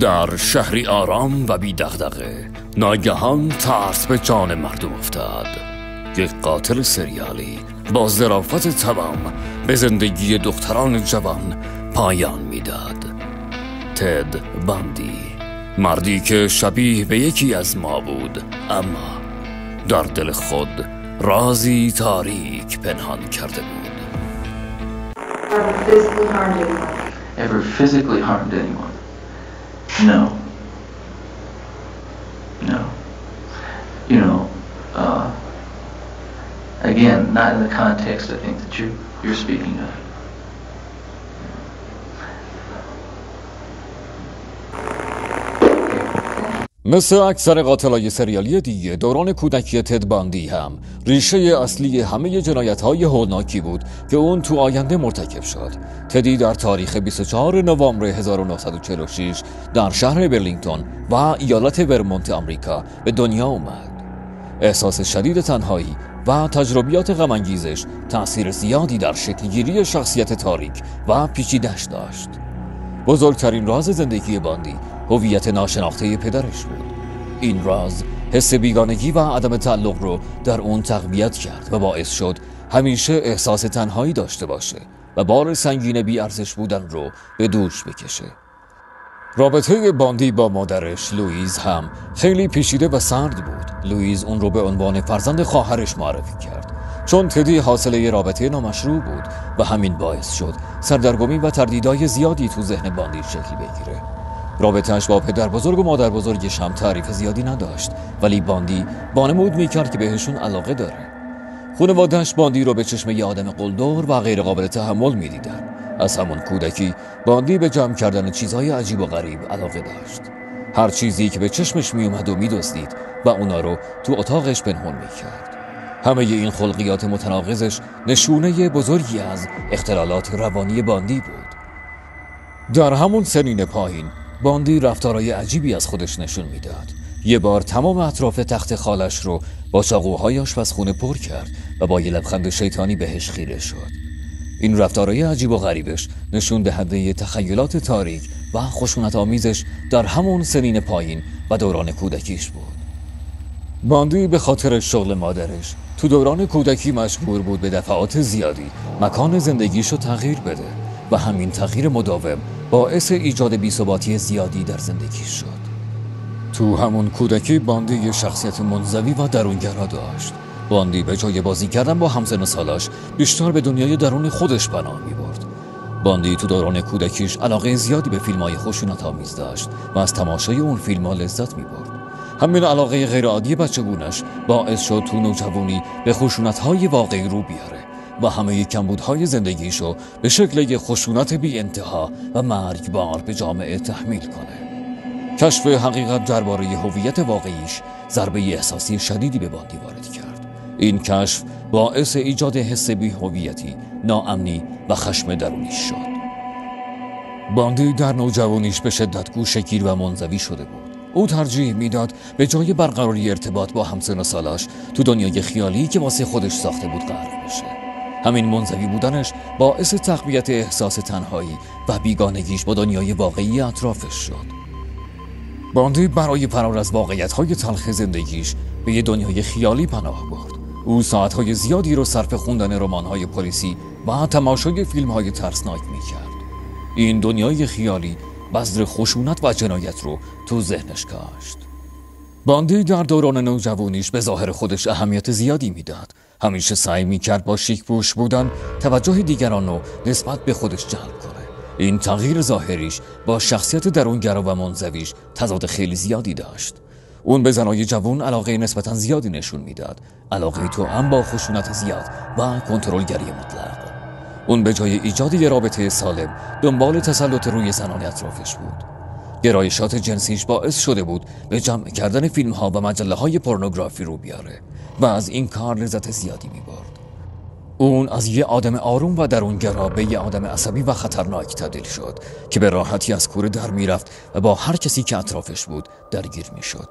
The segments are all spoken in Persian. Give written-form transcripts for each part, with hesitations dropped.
در شهری آرام و بی دغدغه ناگهان ترس به جان مردم افتاد. یک قاتل سریالی با ظرافت تمام به زندگی دختران جوان پایان میداد. تد باندی، مردی که شبیه به یکی از ما بود، اما در دل خود رازی تاریک پنهان کرده بود. Ever physically harmed anyone? No. You know, again, not in the context I think that you're speaking of. مثل اکثر قاتلای سریالی دیگه، دوران کودکی تد باندی هم ریشه اصلی همه جنایت‌های هولناکی بود که اون تو آینده مرتکب شد. تدی در تاریخ 24 نوامبر 1946 در شهر برلینگتون و ایالت ورمونت آمریکا به دنیا اومد. احساس شدید تنهایی و تجربیات غم‌انگیزش تأثیر زیادی در شکل‌گیری شخصیت تاریک و پیچیده‌اش داشت. بزرگترین راز زندگی باندی هویت ناشناخته پدرش بود. این راز حس بیگانگی و عدم تعلق رو در اون تقویت کرد و باعث شد همیشه احساس تنهایی داشته باشه و بار سنگین بی ارزش بودن رو به دوش بکشه. رابطه باندی با مادرش لوئیز هم خیلی پیچیده و سرد بود. لوئیز اون رو به عنوان فرزند خواهرش معرفی کرد، چون تدی حاصله رابطه نامشروع بود و همین باعث شد سردرگمی و تردیدهای زیادی تو ذهن باندی شکل بگیره. رابطه‌اش با پدر بزرگ و مادر بزرگش هم تعریف زیادی نداشت، ولی باندی وانمود میکرد که بهشون علاقه داره. خانواده‌اش باندی رو به چشم یه آدم قلدر و غیر قابل تحمل میدیدن. از همون کودکی باندی به جمع کردن چیزهای عجیب و غریب علاقه داشت. هر چیزی که به چشمش میومد و میدزدید و اونا رو تو اتاقش پنهون میکرد. همه این خلقیات متناقضش نشونه بزرگی از اختلالات روانی باندی بود. در همون سنین پایین باندی رفتارهای عجیبی از خودش نشون میداد. یه بار تمام اطراف تخت خالش رو با چاقوهای آشپزخونه پر کرد و با یه لبخند شیطانی بهش خیره شد. این رفتارهای عجیب و غریبش نشون دهنده تخیلات تاریک و خشونت آمیزش در همون سنین پایین و دوران کودکیش بود. باندی به خاطر شغل مادرش تو دوران کودکی مجبور بود به دفعات زیادی مکان زندگیشو تغییر بده و همین تغییر مداوم باعث ایجاد بی‌ثباتی زیادی در زندگیش شد. تو همون کودکی باندی یه شخصیت منزوی و درونگرا داشت. باندی به جای بازی کردن با همسن و سالاش بیشتر به دنیای درون خودش پناه می‌برد. باندی تو دوران کودکیش علاقه زیادی به فیلم‌های خشونت‌آمیز داشت و از تماشای اون فیلم‌ها لذت می‌برد. همین علاقه غیرعادی بچگونش باعث شد تو نوجوانی به خشونت‌های واقعی رو بیاره و همه کمبودهای زندگیشو به شکل یک خشونت بی انتها و مرگبار به جامعه تحمیل کنه. کشف حقیقت درباره هویت واقعیش ضربه احساسی شدیدی به باندی وارد کرد. این کشف باعث ایجاد حس بی‌هویتی، ناامنی و خشم درونیش شد. باندی در نوجوانیش به شدت گوشه‌گیر و منزوی شده بود. او ترجیح میداد به جای برقراری ارتباط با همسن و سالاش تو دنیای خیالی که واسه خودش ساخته بود غرق بشه. همین منزوی بودنش باعث تقویت احساس تنهایی و بیگانگیش با دنیای واقعی اطرافش شد. باندی برای فرار از واقعیت‌های تلخ زندگیش به یه دنیای خیالی پناه برد. او ساعت‌های زیادی رو صرف خوندن رمان‌های پلیسی و تماشای فیلم‌های ترسناک می‌کرد. این دنیای خیالی بذر خشونت و جنایت رو تو ذهنش کاشت. باندی در دوران نوجوانیش به ظاهر خودش اهمیت زیادی میداد. همیشه سعی میکرد با شیک پوش بودن توجه دیگران رو نسبت به خودش جلب کنه. این تغییر ظاهریش با شخصیت درونگرا و منزویش تضاد خیلی زیادی داشت. اون به زنای جوان علاقه نسبتا زیادی نشون میداد، علاقه توأم با خشونت زیاد و کنترلگری مطلق. اون به جای ایجاد یه رابطه سالم دنبال تسلط روی زنان اطرافش بود. گرایشات جنسیش باعث شده بود به جمع کردن فیلم‌ها و مجله‌های پورنوگرافی رو بیاره و از این کار لذت زیادی می‌برد. اون از یه آدم آروم و درونگرا به یه آدم عصبی و خطرناک تبدیل شد که به راحتی از کوره در میرفت و با هر کسی که اطرافش بود درگیر میشد.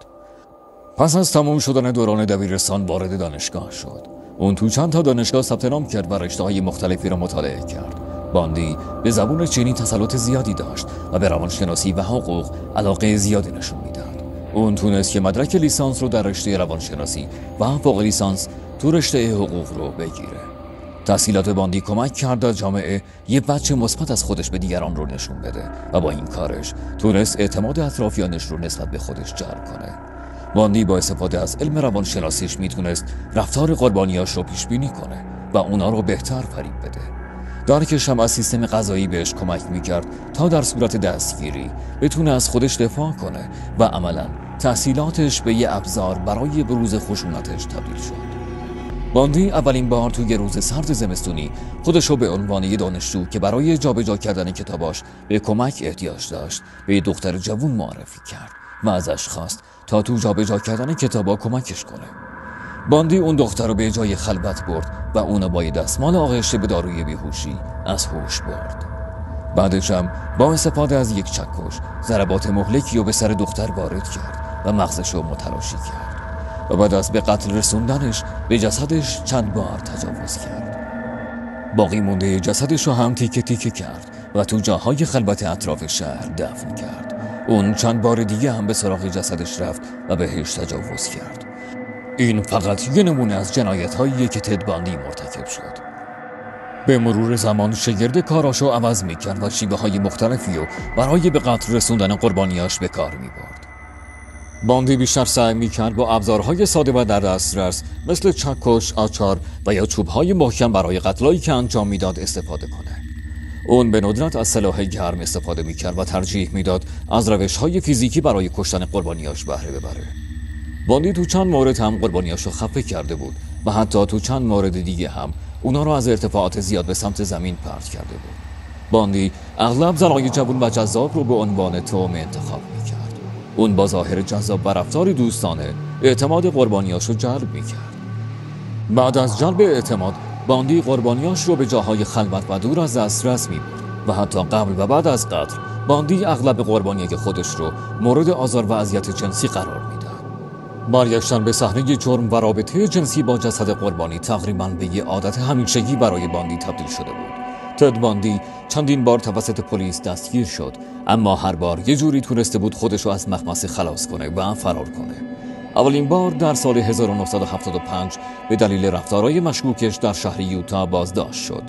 پس از تمام شدن دوران دبیرستان وارد دانشگاه شد. اون تو چند تا دانشگاه ثبت نام کرد و رشته‌های مختلفی را مطالعه کرد. باندی به زبان چینی تسلط زیادی داشت و به روانشناسی و حقوق علاقه زیادی نشون میداد. اون تونست که مدرک لیسانس رو در رشته روانشناسی و فوق لیسانس تو رشته حقوق رو بگیره. تحصیلات باندی کمک کرد تا جامعه یه بچه مثبت از خودش به دیگران رو نشون بده و با این کارش تونست اعتماد اطرافیانش رو نسبت به خودش جلب کنه. باندی با استفاده از علم روانشناسیش میتونست رفتار قربانیاش رو پیش بینی کنه و اونا رو بهتر فریب بده. درکش هم از سیستم قضایی بهش کمک میکرد تا در صورت دستگیری بتونه از خودش دفاع کنه و عملاً تحصیلاتش به یه ابزار برای بروز خشونتش تبدیل شد. باندی اولین بار توی روز سرد زمستونی خودشو به عنوان یه دانشجو که برای جابجا کردن کتاباش به کمک احتیاج داشت به یه دختر جوون معرفی کرد و ازش خواست تا تو جابجا کردن کتابا کمکش کنه. باندی اون دختر رو به جای خلوت برد و اونو با یه دستمال آغشته به داروی بیهوشی از هوش برد. بعدش هم با استفاده از یک چکش ضربات مهلکی رو به سر دختر وارد کرد و مغزش رو متلاشی کرد و بعد از به قتل رسوندنش به جسدش چند بار تجاوز کرد. باقی مونده جسدش رو هم تیکه تیکه کرد و تو جاهای خلوت اطراف شهر دفن کرد. اون چند بار دیگه هم به سراغ جسدش رفت و بهش تجاوز کرد. این فقط یه نمونه از جنایت‌هاییه که تد باندی مرتکب شد. به مرور زمان شگرد کاراشو عوض می‌کرد و شیوه‌های مختلفی رو برای به قتل رسوندن قربانیاش به کار می‌برد. باندی بیشتر سعی می‌کرد با ابزارهای ساده و در دسترس مثل چکش، آچار و یا چوب‌های محکم برای قتلایی که انجام میداد استفاده کنه. اون به ندرت از سلاح گرم استفاده می‌کرد و ترجیح میداد از روش‌های فیزیکی برای کشتن قربانیاش بهره ببره. باندی تو چند مورد هم قربانیاشو خفه کرده بود و حتی تو چند مورد دیگه هم اونا رو از ارتفاعات زیاد به سمت زمین پرت کرده بود. باندی اغلب زنای جوان و جذاب رو به عنوان تومه انتخاب می‌کرد. اون با ظاهر جذاب و رفتاری دوستانه اعتماد قربانیاشو جلب می‌کرد. بعد از جلب اعتماد باندی قربانیاش رو به جاهای خلوت و دور از دسترس می‌برد و حتی قبل و بعد از قتل باندی اغلب قربانیای خودش رو مورد آزار و اذیت جنسی قرار می‌داد. برگشتن به صحنه جرم و رابطه جنسی با جسد قربانی تقریباً به یه عادت همیشگی برای باندی تبدیل شده بود. تد باندی چندین بار توسط پلیس دستگیر شد، اما هر بار یه جوری تونسته بود خودشو از مخمصه خلاص کنه و فرار کنه. اولین بار در سال 1975 به دلیل رفتارهای مشکوکش در شهر یوتا بازداشت شد،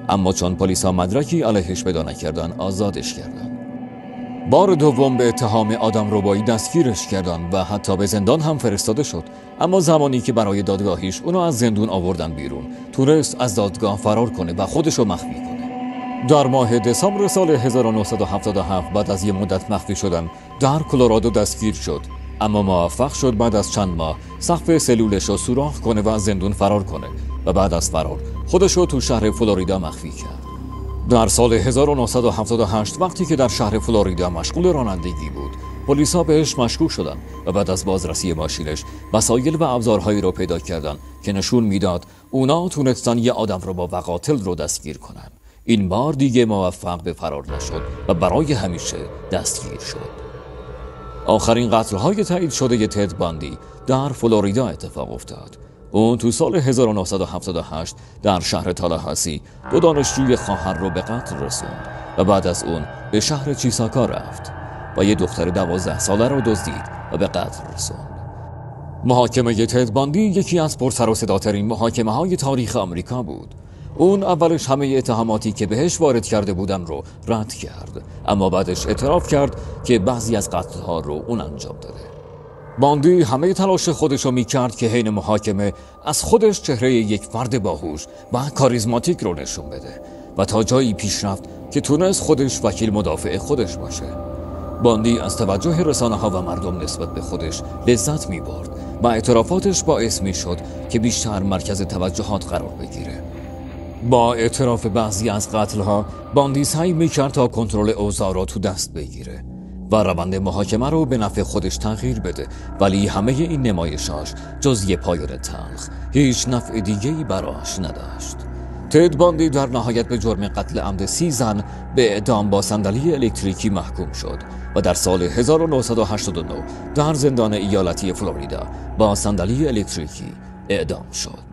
اما چون پلیسا مدرکی علیهش پیدا نکردن آزادش کردن. بار دوم به اتهام آدمربایی دستگیرش کردن و حتی به زندان هم فرستاده شد، اما زمانی که برای دادگاهیش اونو از زندون آوردن بیرون تونست از دادگاه فرار کنه و خودشو مخفی کنه. در ماه دسامبر سال 1977 بعد از یه مدت مخفی شدن در کلرادو دستگیر شد، اما موفق شد بعد از چند ماه سقف سلولش رو سوراخ کنه و از زندون فرار کنه و بعد از فرار خودشو تو شهر فلوریدا مخفی کرد. در سال 1978 وقتی که در شهر فلوریدا مشغول رانندگی بود، پلیسا بهش مشکوک شدن و بعد از بازرسی ماشینش وسایل و ابزارهایی رو پیدا کردن که نشون میداد اونا تونستن یه آدمربا و قاتل رو دستگیر کنن. این بار دیگه موفق به فرار نشد و برای همیشه دستگیر شد. آخرین قتل‌های تایید شده تد باندی در فلوریدا اتفاق افتاد. اون تو سال 1978 در شهر تالاهاسی دو دانشجوی خواهر رو به قتل رسوند و بعد از اون به شهر چیساکا رفت و یه دختر 12 ساله رو دزدید و به قتل رسوند. محاکمه تد باندی یکی از پرسر و صداترین محاکمه‌های تاریخ آمریکا بود. اون اولش همه اتهاماتی که بهش وارد کرده بودن رو رد کرد، اما بعدش اعتراف کرد که بعضی از قتل‌ها رو اون انجام داده. باندی همه تلاش خودش رو میکرد که حین محاکمه از خودش چهره یک فرد باهوش و کاریزماتیک رو نشون بده و تا جایی پیش رفت که تونست خودش وکیل مدافع خودش باشه. باندی از توجه رسانه‌ها و مردم نسبت به خودش لذت میبرد و اعترافاتش باعث میشد که بیشتر مرکز توجهات قرار بگیره. با اعتراف بعضی از قتل‌ها باندی سعی میکرد تا کنترل اوضاع را تو دست بگیره و روند محاکمه رو به نفع خودش تغییر بده، ولی همه این نمایشاش جز یه پایان تلخ هیچ نفع دیگه‌ای براش نداشت. تد باندی در نهایت به جرم قتل عمد 30 زن به اعدام با صندلی الکتریکی محکوم شد و در سال 1989 در زندان ایالتی فلوریدا با صندلی الکتریکی اعدام شد.